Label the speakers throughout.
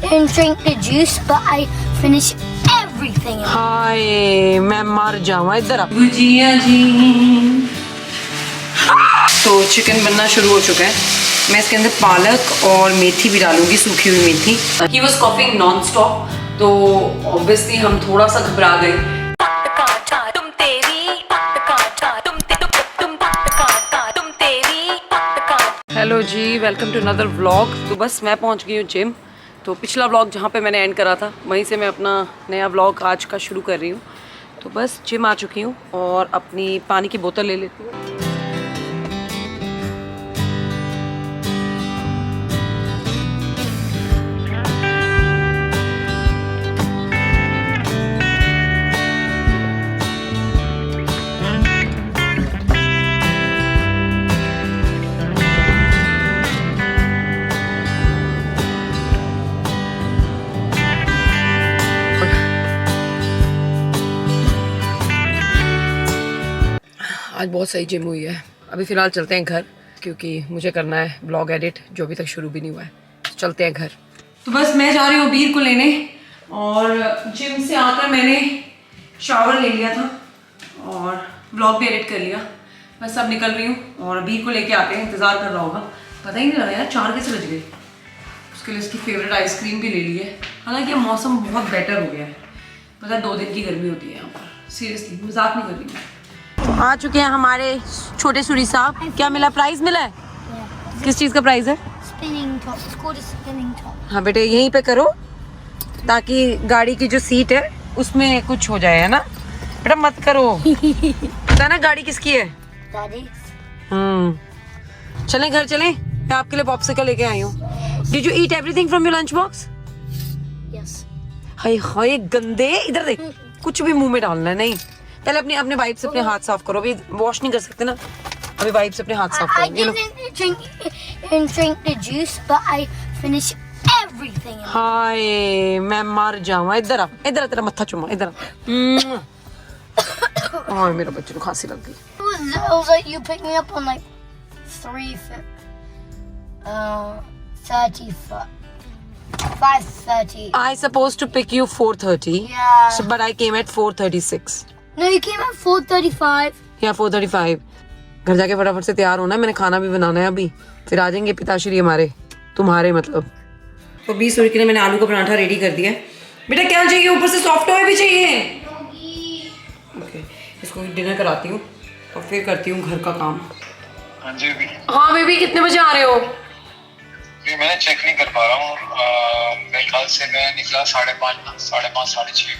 Speaker 1: and drink the juice, but I finish everything.
Speaker 2: हाय मैं मर जाऊँ इधर आ भुजिया जी। तो चिकन बनना शुरू हो चुका है। मैं इसके अंदर पालक और मेथी भी डालूंगी, सूखी हुई मेथी। He was coughing non-stop, तो ऑब्वियसली हम थोड़ा सा घबरा गए। Hello ji, welcome to another vlog. तो बस मैं पहुंच गई हूँ जिम। तो पिछला व्लॉग जहाँ पे मैंने एंड करा था वहीं से मैं अपना नया व्लॉग आज का शुरू कर रही हूँ। तो बस जिम आ चुकी हूँ और अपनी पानी की बोतल ले लेती हूँ। आज बहुत सही जिम हुई है। अभी फ़िलहाल चलते हैं घर, क्योंकि मुझे करना है ब्लॉग एडिट जो अभी तक शुरू भी नहीं हुआ है। तो चलते हैं घर। तो बस मैं जा रही हूँ बीर को लेने, और जिम से आकर मैंने शावर ले लिया था और ब्लॉग भी एडिट कर लिया। बस अब निकल रही हूँ और बीर को लेके आते हैं। इंतज़ार कर रहा होगा, पता ही नहीं लगा यार 4 कैसे बज गए। उसके लिए उसकी फेवरेट आइसक्रीम भी ले ली है। हालांकि मौसम बहुत बेटर हो गया है। पता है 2 दिन की गर्मी होती है यहाँ पर, सीरियसली मजाक नहीं कर रही मैं। आ चुके हैं हमारे छोटे सूरी साहब। क्या मिला, प्राइस मिला है? किस चीज़ का प्राइस है?
Speaker 1: Spinning top. It's called a spinning top.
Speaker 2: हाँ बेटे, यहीं पे करो ताकि गाड़ी की जो सीट है उसमें कुछ हो जाए, है ना बेटा? मत करो। पता ना गाड़ी किसकी है?
Speaker 1: Daddy.
Speaker 2: चलें घर चलें। मैं आपके लिए पॉप्सिकल लेके आई हूँ। Did you eat everything from your lunch box?
Speaker 1: Yes.
Speaker 2: हाय हाय गंदे, इधर देख, कुछ भी मुंह में डालना है नहीं। पहले अपने वाइप से अपने हाथ साफ करो। अभी वॉश नहीं कर सकते ना, अभी वाइप से अपने हाथ साफ
Speaker 1: I
Speaker 2: करो।
Speaker 1: didn't drink the juice, but I finish everything.
Speaker 2: हाय मैं मर जाऊँ। इधर आ, इधर आ, तेरा मत्था चुमा, इधर आ। और मेरा बच्चे को खांसी लग गई।
Speaker 1: It was like you picked me up on like 3 foot, 30 foot, 5:30.
Speaker 2: I supposed to pick you 4:30.
Speaker 1: Yeah.
Speaker 2: So, but I came at 4:36.
Speaker 1: No, you came at 4:35.
Speaker 2: या 4:35। घर जाके फटाफट से तैयार होना है, मैंने खाना भी बनाना है अभी। फिर आ जाएंगे पिताश्री हमारे, तुम्हारे मतलब। तो 20 रुपए के लिए मैंने आलू का पराठा रेडी कर दिया है। बेटा क्या चाहिए? ऊपर से सॉफ्ट टॉय भी चाहिए। ओके, इसको डिनर कराती हूँ और फिर करती हूँ घर का काम।
Speaker 3: हाँ जी बेबी।
Speaker 2: हाँ बेबी, कितने बजे आ रहे हो?
Speaker 3: ये मैंने चेक नहीं कर पा रहा हूँ। मेरे ख्याल से मैं निकला 5:30, 6:30,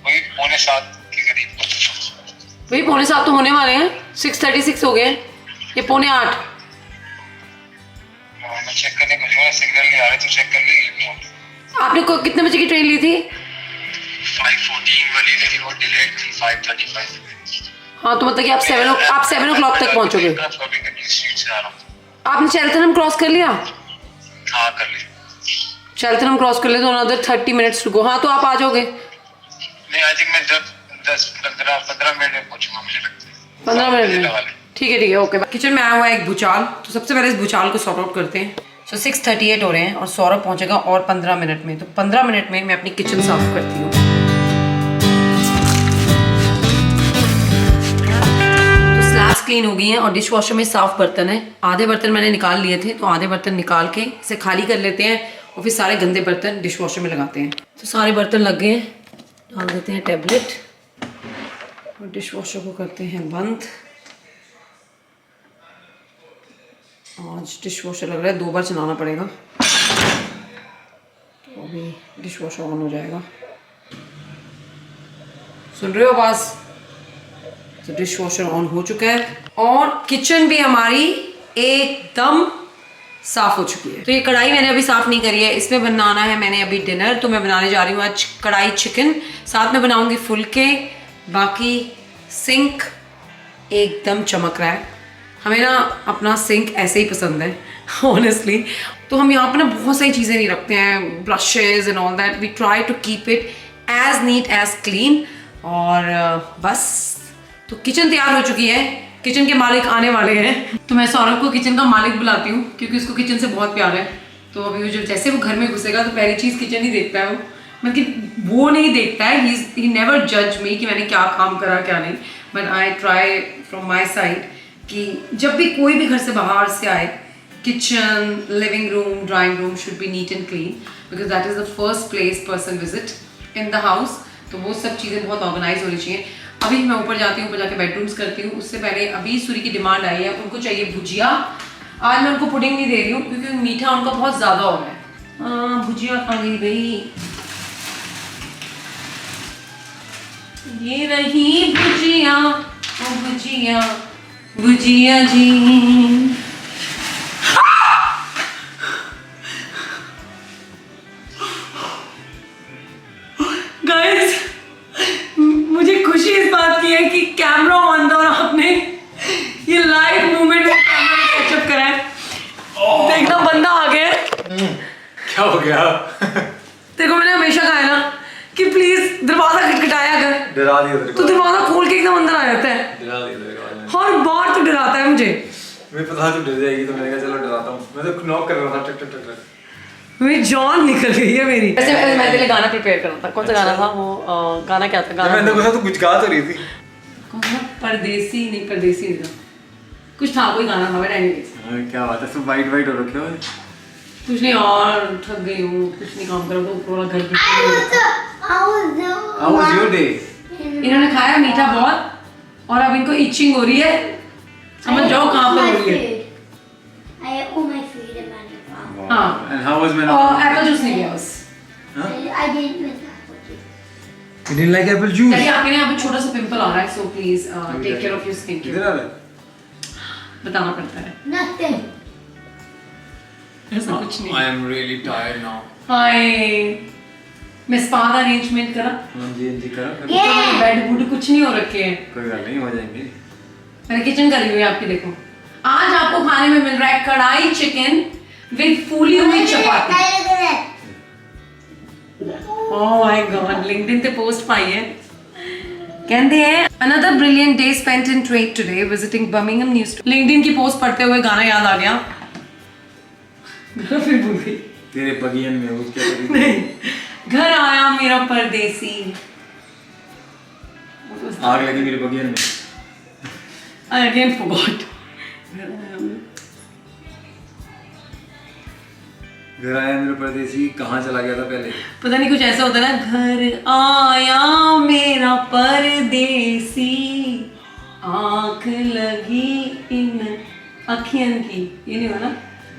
Speaker 3: वही 6:45 के करीब।
Speaker 2: भाई 7:45 तो होने वाले हैं, 6:36 हो गए, ये 7:45।
Speaker 3: मैं चेक करने को जो सिग्नल नहीं आ रहे, तो चेक कर ली।
Speaker 2: आपने कितने बजे की ट्रेन ली थी?
Speaker 3: 5:14 वाली, लेकिन वो डिलेड थी 5:35।
Speaker 2: हाँ, तो मतलब कि आप 7 o'clock तक पहुंचोगे।
Speaker 3: स्ट्रीट से आ रहा हूँ।
Speaker 2: आपने चैल्थनम क्रॉस कर लिया?
Speaker 3: हाँ कर ली।
Speaker 2: चैल्थनम क्रॉस कर ले तो अनदर 30 मिनट्स टू गो। हाँ तो आप आ जाओगे।
Speaker 3: नहीं, आई थिंक मैं 10-15 मिनट में पहुंचूंगा, मुझे लगता है
Speaker 2: 15 मिनट में। ठीक है ओके। किचन में आया हुआ है एक भूचाल, तो सबसे पहले इस भूचाल को सॉर्ट आउट करते हैं। सो 6:38 हो रहे हैं और सौरभ पहुंचेगा और 15 मिनट में। तो 15 मिनट में मैं अपनी किचन साफ करती हूँ। तो स्लैब्स क्लीन हो गई हैं और डिश वॉशर में साफ बर्तन है। आधे बर्तन मैंने निकाल लिए थे, तो आधे बर्तन निकाल के इसे खाली कर लेते हैं और फिर सारे गंदे बर्तन डिश वॉशर में लगाते हैं। तो सारे बर्तन लग गए हैं, डाल देते हैं टैबलेट और डिश वॉशर को करते हैं बंद। आज डिश वॉशर लग रहा है 2 बार चलाना पड़ेगा, तो अभी डिश वॉशर ऑन हो जाएगा। सुन रहे हो आवाज़? तो डिश वॉशर ऑन हो चुका है और किचन भी हमारी एकदम साफ हो चुकी है। तो ये कढ़ाई मैंने अभी साफ नहीं करी है, इसमें बनाना है मैंने अभी डिनर। तो मैं बनाने जा रही हूँ आज कढ़ाई चिकन, साथ में बनाऊंगी फुलके। बाकी सिंक एकदम चमक रहा है। हमें ना अपना सिंक ऐसे ही पसंद है ऑनेस्टली। तो हम यहाँ पर ना बहुत सारी चीज़ें नहीं रखते हैं, brushes and all that. We try to keep it as neat as clean. और बस तो किचन तैयार हो चुकी है, किचन के मालिक आने वाले हैं। तो मैं सौरभ को किचन का मालिक बुलाती हूँ क्योंकि उसको किचन से बहुत प्यार है। तो अभी जो जैसे वो घर में घुसेगा तो पहली चीज़ किचन ही देखता है वो, मतलब वो नहीं देखता है, ही नेवर जज मी कि मैंने क्या काम करा क्या नहीं, but I try from my side कि जब भी कोई भी घर से बाहर से आए, kitchen, living room, drawing room should be neat and clean, because that is the first place person visit in the house. तो वो सब चीज़ें बहुत ऑर्गेनाइज होनी चाहिए। अभी मैं ऊपर जाती हूँ, ऊपर जाके बेडरूम्स करती हूँ, उससे पहले अभी सूरी की डिमांड आई है, उनको चाहिए भुजिया। आज मैं उनको पुडिंग नहीं दे रही हूँ क्योंकि मीठा उनका बहुत ज़्यादा हो रहा है। भुजिया खा गई भाई, ये रही भुजिया, ओ भुजिया, भुजिया जी। गाइस, मुझे खुशी इस बात की है कि कैमरा ऑन था और आपने ये लाइव मूवमेंट में कैमरा कैचअप करा है। देखना बंदा आ गया।
Speaker 4: क्या हो गया?
Speaker 2: तेरे को मैंने हमेशा कहा है ना कि प्लीज दरवाजा खटखटाया कर।
Speaker 4: डरा दिया तेरे को।
Speaker 2: तू दरवाजा खोल के एकदम अंदर आ जाता है।
Speaker 4: डरा दिया तेरे को।
Speaker 2: हर बार तू डराता है मुझे।
Speaker 4: मुझे पता तू डर जाएगी तो मैंने कहा चलो डराता हूँ। मैं तो नॉक कर रहा था टक टक टक टक।
Speaker 2: मेरी जान निकल गई है मेरी। वैसे मैं तेरे लिए गाना प्रिपेयर कर रहा था। कौन सा गाना था वो? गाना क्या था? गाना
Speaker 4: मैं अंदर घुसा तो कुछ गा तो रही थी।
Speaker 2: कौन सा? परदेसी नहीं था, कुछ था, कोई गाना था। बट एनीवेज
Speaker 4: क्या बात है, सब वाइट वाइट हो रखे हो।
Speaker 2: कुछ नहीं, और थक गई हूँ, कुछ नहीं काम कर रहा हूँ, पूरा घर
Speaker 4: How was your day?
Speaker 2: इन्होंने खाया मीठा बहुत और अब इनको इचिंग हो रही है। समझ जाओ कहाँ पर हो रही है।
Speaker 1: I ate all my food at Manic
Speaker 2: हाँ।
Speaker 4: And how was my?
Speaker 2: और एप्पल जूस नहीं लिया बस।
Speaker 4: Huh?
Speaker 1: I didn't miss apple juice.
Speaker 4: You didn't like apple juice?
Speaker 2: Daddy आपके यहाँ पे छोटा सा पिंपल आ रहा है, so please take care of your skin.
Speaker 4: किधर आ रहा है?
Speaker 2: बताना पड़ता है।
Speaker 1: Nothing.
Speaker 2: ऐसा कुछ नहीं।
Speaker 4: I am really tired now.
Speaker 2: हाय, मैं स्पा का अरेंजमेंट करा।
Speaker 4: हाँ जी करो।
Speaker 1: Yeah.
Speaker 2: बेड वुड कुछ नहीं हो रखे हैं।
Speaker 4: कोई बात नहीं, हो जाएंगे।
Speaker 2: मैंने किचन करी हुई है आपकी, देखो। आज आपको खाने में मिल रहा है कढ़ाई चिकन विद फूली हुई चपाती। ओह माय गॉड, लिंक्डइन पे पोस्ट पाई है। कहते हैं another brilliant day spent in trade today visiting Birmingham news. LinkedIn की पोस्ट पढ़ते हुए गाना याद आ गया। फिर भूल गई।
Speaker 4: तेरे बगियन में वो क्या करी?
Speaker 2: नहीं, घर आया मेरा परदेसी।
Speaker 4: आग लगी मेरे बगियन में।
Speaker 2: I again forgot.
Speaker 4: घर आया मेरा परदेसी, कहाँ चला गया था पहले?
Speaker 2: पता नहीं, कुछ ऐसा होता है ना, घर आया मेरा परदेसी, आँख लगी इन अखियन की। ये नहीं हुआ ना,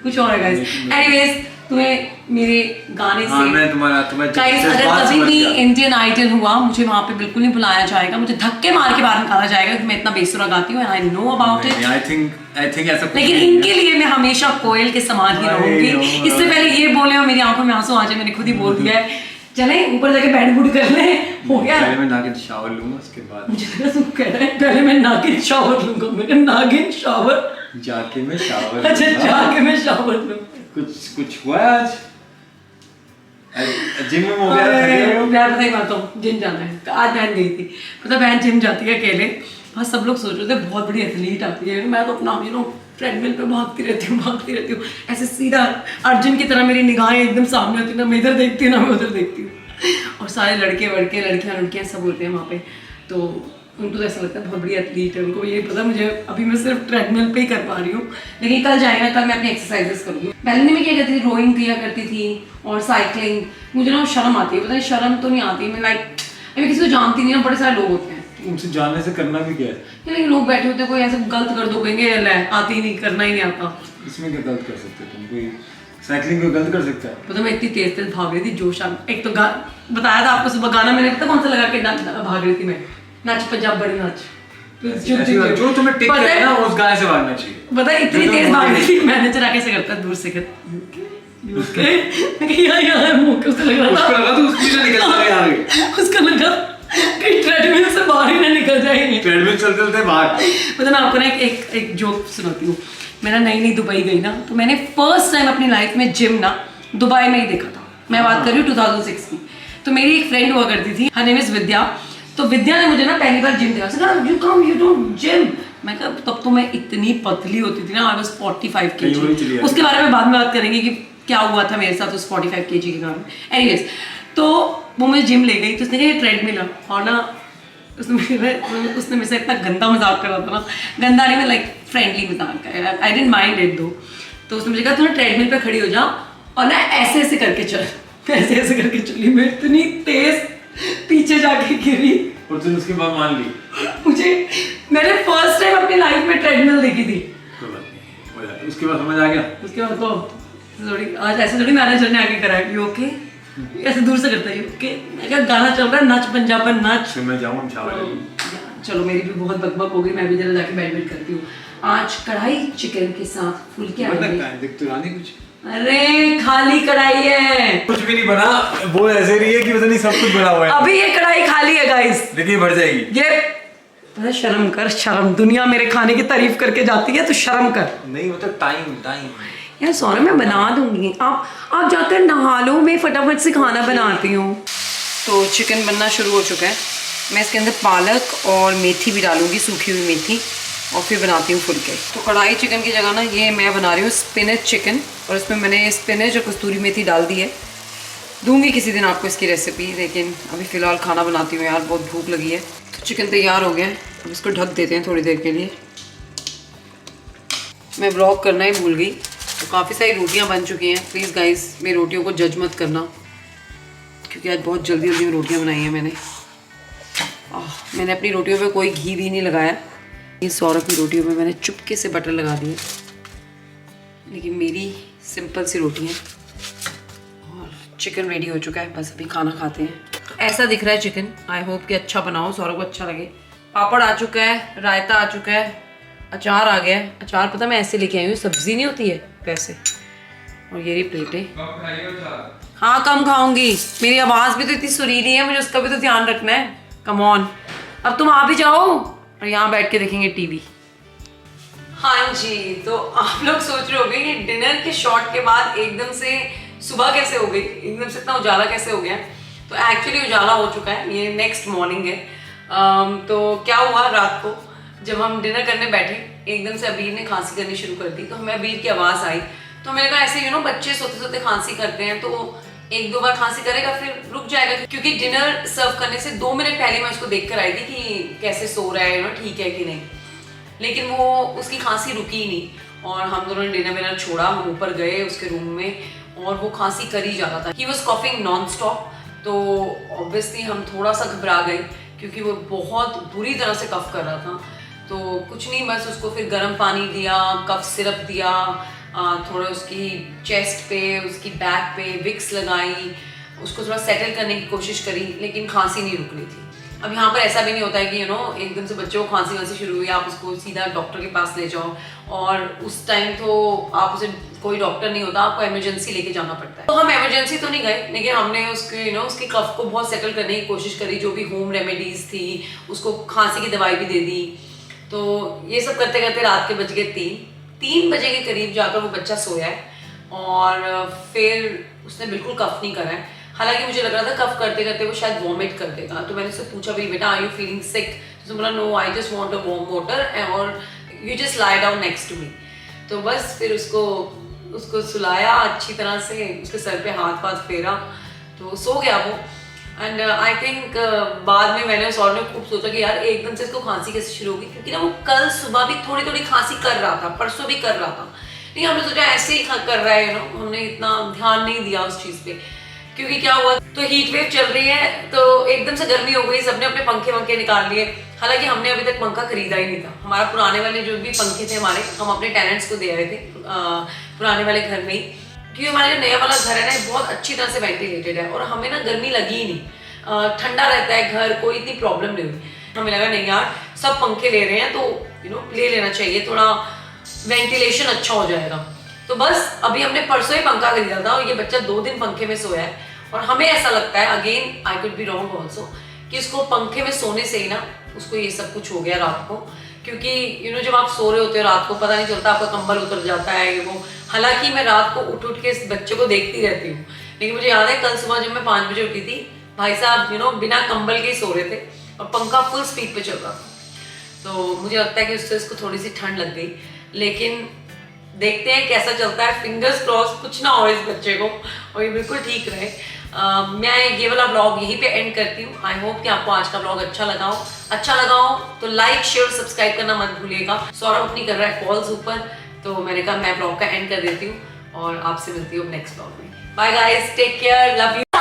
Speaker 2: कुछ और है गाइस। एनीवेज, तुम्हें मेरे गाने
Speaker 4: हाँ,
Speaker 2: से
Speaker 4: तुम्हें
Speaker 2: गाइस, अगर कभी भी इंडियन आइडल हुआ, मुझे वहाँ पे बिल्कुल नहीं बुलाया जाएगा, मुझे धक्के मार के बाहर निकाला जाएगा क्योंकि मैं इतना बेसुरा गाती हूँ। I know about it.
Speaker 4: I think ऐसा कुछ
Speaker 2: लेकिन
Speaker 4: नहीं है।
Speaker 2: इनके लिए मैं हमेशा कोयल के समान ही रहूंगी। इससे पहले ये बोले और मेरी आंखों में आंसू आ जाए, मैंने खुद ही बोल दिया है। चले ऊपर जाके बैठ बुड कर ले, हो गया।
Speaker 4: पहले मैं नागिन शावर लूंगा, उसके बाद
Speaker 2: मुझे लगा तुम कह रहे हैं पहले मैं नागिन शावर लूंगा। मैं नागिन शावर,
Speaker 4: जाके मैं शावर
Speaker 2: अच्छा जाके मैं शावर लूंगा।
Speaker 4: कुछ हुआ है आज? जिम में हो गया था?
Speaker 2: मैं पता ही बात हूँ, जिम जाना है। आज बहन गई थी, पता बहन जिम जाती है अकेले। बस सब लोग सोच रहे थे बहुत बड़ी एथलीट आती है। मैं तो अपना ट्रेडमिल पे भागती रहती हूँ ऐसे सीधा अर्जुन की तरह। मेरी निगाहें एकदम सामने होती, ना मैं इधर देखती हूँ ना मैं उधर देखती हूँ। और सारे लड़के वड़के, लड़कियाँ सब होते हैं वहाँ पे, तो उनको तो ऐसा लगता है बहुत बड़ी एथलीट है। उनको ये पता मुझे अभी मैं सिर्फ ट्रेडमिल पे ही कर पा रही हूँ, लेकिन कल जाएगा, कल मैं अपनी एक्सरसाइजेस करूँगी। पहले मैं क्या करती थी, रोइंग किया करती थी और साइकिलिंग। मुझे ना शर्म आती है, पता नहीं शर्म तो नहीं आती। मैं मैं किसी को जानती नहीं ना, बड़े सारे लोग होते हैं।
Speaker 4: उनसे जानने से करना भी क्या है?
Speaker 2: लेकिन लोग बैठे होते हैं, कोई ऐसे गलत कर दो, कहेंगे आती ही नहीं, करना ही नहीं आता।
Speaker 4: इसमें क्या गलत कर सकते तुम? कोई साइकिलिंग को गलत कर सकता है?
Speaker 2: पता मैं इतनी तेज भाग रही थी, जोश आ। एक तो बताया था आपको सुबह गाना, मैंने पता कौन सा लगा के भाग रही थी मैं, नाच पंजाब बड़ी नाच।
Speaker 4: जो तुम्हें टिक करे ना, उस गाने से भागना चाहिए।
Speaker 2: पता है इतनी तेज भाग रही थी, मैनेजर आके ऐसे करता दूर से कर उसको लगा कहीं ट्रेडमिल से बाहर ही ना निकल जाएंगे।
Speaker 4: ट्रेडमिल चलते बाहर।
Speaker 2: पता मैं आपको ना एक जोक सुनाती हूँ। मैं ना नई दुबई गई ना, तो मैंने फर्स्ट टाइम अपनी लाइफ में जिम ना दुबई में ही देखा था। मैं बात कर रही हूँ 2006 की। तो मेरी एक फ्रेंड हुआ करती थी, हर नेम इज विद्या। तो विद्या ने मुझे ना पहली बार जिम देखा, उसने you come you don't gym. मैं कहा तब तो मैं इतनी पतली होती थी ना, आई वाज 45 kg। उसके बारे में बाद में बात करेंगे कि क्या हुआ था मेरे साथ उस 45 kg के कारण। एनीवेज, तो वो मुझे जिम ले गई, तो उसने कहा ये ट्रेडमिल है, और ना उसने मेरे से इतना गंदा मजाक कर रहा था ना, गंदा नहीं, मैं लाइक फ्रेंडली मजाक, आई डिडंट माइंड इट दो। तो उसने मुझे कहा तू ना ट्रेडमिल पे खड़ी हो जा और ना ऐसे ऐसे करके चल। मैं ऐसे ऐसे करके चली, मैं इतनी तेज पीछे जाके गिरी।
Speaker 4: और तूने उसके बाद मान ली?
Speaker 2: मैंने फर्स्ट टाइम अपनी लाइफ में ट्रेडमिल देखी थी।
Speaker 4: कोई बात नहीं, हो जाता। उसके बाद समझ आ गया?
Speaker 2: उसके बाद तो थोड़ी आज ऐसे थोड़ी मैनेजर ने आके करा कि ओके, ऐसे दूर से करता है ओके। मैं क्या गाना चल रहा है, नच पंजाब पर नच।
Speaker 4: फिर मैं जाऊँ
Speaker 2: चलो मेरी भी बहुत बकबक हो गई, मैं भी जरा जाके बैठ करती हूँ। आज कढ़ाई चिकन के साथ फुलके आएंगे।
Speaker 4: देख तो रानी कुछ,
Speaker 2: अरे खाली कढ़ाई है,
Speaker 4: कुछ भी नहीं बना, वो ऐसे रही है कि पता नहीं सब कुछ बना हुआ है।
Speaker 2: अभी ये कढ़ाई खाली है गाइस,
Speaker 4: देखिए भर जाएगी
Speaker 2: ये। अरे शर्म कर, शर्म, दुनिया मेरे खाने की तारीफ करके जाती है, तो शर्म कर।
Speaker 4: नहीं मतलब टाइम
Speaker 2: यार सॉरी, मैं बना दूंगी, आप जाकर नहा लो, मैं फटाफट से खाना बनाती हूँ। तो चिकन बनना शुरू हो चुका है, मैं इसके अंदर पालक और मेथी भी डालूंगी, सूखी हुई मेथी, और फिर बनाती हूँ फुलके। तो कढ़ाई चिकन की जगह ना ये मैं बना रही हूँ स्पिनच चिकन, और इसमें मैंने स्पिनच और कस्तूरी मेथी डाल दी है। दूंगी किसी दिन आपको इसकी रेसिपी, लेकिन अभी फ़िलहाल खाना बनाती हूँ यार, बहुत भूख लगी है। तो चिकन तैयार हो गया है, अब इसको ढक देते हैं थोड़ी देर के लिए। मैं ब्लॉग करना ही भूल गई, तो काफ़ी सारी रोटियाँ बन चुकी हैं। प्लीज़ गाइस मेरी रोटियों को जज मत करना, क्योंकि आज बहुत जल्दी जल्दी रोटियाँ बनाई हैं मैंने अपनी रोटियों पे कोई घी भी नहीं लगाया। ये सौरभ की रोटियों में मैंने चुपके से बटर लगा दिया, लेकिन मेरी सिंपल सी रोटी है। और चिकन रेडी हो चुका है, बस अभी खाना खाते हैं। ऐसा दिख रहा है चिकन, आई होप कि अच्छा बनाओ, सौरभ को अच्छा लगे। पापड़ आ चुका है, रायता आ चुका है, अचार आ गया है। अचार पता मैं ऐसे लेके आई हूँ, सब्जी नहीं होती है वैसे। और ये रही प्लेटें। हाँ कम खाऊंगी, मेरी आवाज़ भी तो इतनी सुरीली है, मुझे उसका भी तो ध्यान रखना है। कम ऑन, अब तुम आ भी जाओ और यहाँ बैठ के देखेंगे टीवी। हाँ जी, तो आप लोग सोच रहे होंगे कि डिनर के शॉट के बाद एकदम से सुबह कैसे हो गई, एकदम से इतना उजाला कैसे हो गया। तो एक्चुअली उजाला हो चुका है, ये नेक्स्ट मॉर्निंग है। तो क्या हुआ, रात को जब हम डिनर करने बैठे, एकदम से अबीर ने खांसी करनी शुरू कर दी। तो हमें अबीर की आवाज़ आई, तो मैंने कहा ऐसे बच्चे सोते सोते खांसी करते हैं, तो एक दो बार खांसी करेगा फिर रुक जाएगा, क्योंकि डिनर सर्व करने से 2 मिनट पहले मैं उसको देख कर आई थी कि कैसे सो रहा है, ठीक है कि नहीं। लेकिन वो उसकी खांसी रुकी ही नहीं, और हम दोनों ने डिनर विनर छोड़ा, हम ऊपर गए उसके रूम में, और वो खांसी कर ही जा रहा था। He was coughing non stop. तो ऑब्वियसली हम थोड़ा सा घबरा गए, क्योंकि वो बहुत बुरी तरह से कफ कर रहा था। तो कुछ नहीं, बस उसको फिर गर्म पानी दिया, कफ सिरप दिया, थोड़ा उसकी चेस्ट पे, उसकी बैक पे विक्स लगाई, उसको थोड़ा सेटल करने की कोशिश करी, लेकिन खांसी नहीं रुक रही थी। अब यहाँ पर ऐसा भी नहीं होता है कि एकदम से बच्चों को खांसी वांसी शुरू हुई आप उसको सीधा डॉक्टर के पास ले जाओ, और उस टाइम तो आप उसे कोई डॉक्टर नहीं होता, आपको इमरजेंसी लेके जाना पड़ता है। तो हम इमरजेंसी तो नहीं गए, लेकिन हमने उसके उसकी कफ को बहुत सेटल करने की कोशिश करी, जो भी होम रेमेडीज़ थी, उसको खांसी की दवाई भी दे दी। तो ये सब करते करते रात के बज गए 3 बजे के करीब जाकर वो बच्चा सोया है, और फिर उसने बिल्कुल कफ नहीं करा है। हालांकि मुझे लग रहा था कफ करते करते वो शायद वॉमिट कर देगा। तो मैंने उससे पूछा भाई बेटा आर यू फीलिंग सिक, तो उसने बोला no I just want a warm water और you just lie down next to me. तो बस फिर उसको सुलाया अच्छी तरह से, उसके सर पे हाथ फेरा, तो सो गया वो। एंड आई थिंक बाद में मैंने सौरभ ने खूब सोचा कि यार एकदम से इसको खांसी कैसे शुरू होगी, क्योंकि ना वो कल सुबह भी थोड़ी थोड़ी खांसी कर रहा था, परसों भी कर रहा था, लेकिन हमने सोचा ऐसे ही कर रहा है हमने इतना ध्यान नहीं दिया उस चीज़ पे। क्योंकि क्या हुआ, तो हीट वेव चल रही है, तो एकदम से गर्मी हो गई, सबने अपने पंखे वंखे निकाल लिए। हालांकि हमने अभी तक पंखा खरीदा ही नहीं था, हमारा पुराने वाले जो भी पंखे थे हमारे, हम अपने टेनेंट्स को दे रहे थे पुराने वाले घर में ही, क्योंकि हमारा जो नया वाला घर है ना बहुत अच्छी तरह से वेंटिलेटेड है, और हमें ना गर्मी लगी ही नहीं, ठंडा रहता है घर, कोई इतनी प्रॉब्लम नहीं हुई। हमें लगा नहीं यार सब पंखे ले रहे हैं तो ले लेना चाहिए, थोड़ा वेंटिलेशन अच्छा हो जाएगा। तो बस अभी हमने परसों ही पंखा खरीदा था, और ये बच्चा 2 दिन पंखे में सोया है। और हमें ऐसा लगता है, again I could be wrong also, कि उसको पंखे में सोने से ही ना उसको ये सब कुछ हो गया रात को। क्योंकि जब आप सो रहे होते हो रात को पता नहीं चलता, आपका कंबल उतर जाता है वो। हालांकि मैं रात को उठ के इस बच्चे को देखती रहती हूँ, लेकिन मुझे याद है कल सुबह जब मैं 5 बजे उठी थी, भाई साहब बिना कंबल के ही सो रहे थे, और पंखा फुल स्पीड पे चल रहा था। तो मुझे लगता है कि उससे इसको थोड़ी सी ठंड लग गई, लेकिन देखते हैं कैसा चलता है, फिंगर्स क्रॉस कुछ ना हो इस बच्चे को और ये बिल्कुल ठीक रहे। मैं ये वाला ब्लॉग यहीं पे एंड करती हूँ। आई होप कि आपको आज का ब्लॉग अच्छा लगा हो तो लाइक शेयर सब्सक्राइब करना मत भूलिएगा। सौरभ अपनी कर रहा है कॉल्स ऊपर, तो मैंने कहा मैं ब्लॉग का एंड कर देती हूँ और आपसे मिलती हूँ नेक्स्ट ब्लॉग में। Bye guys, take care, love you.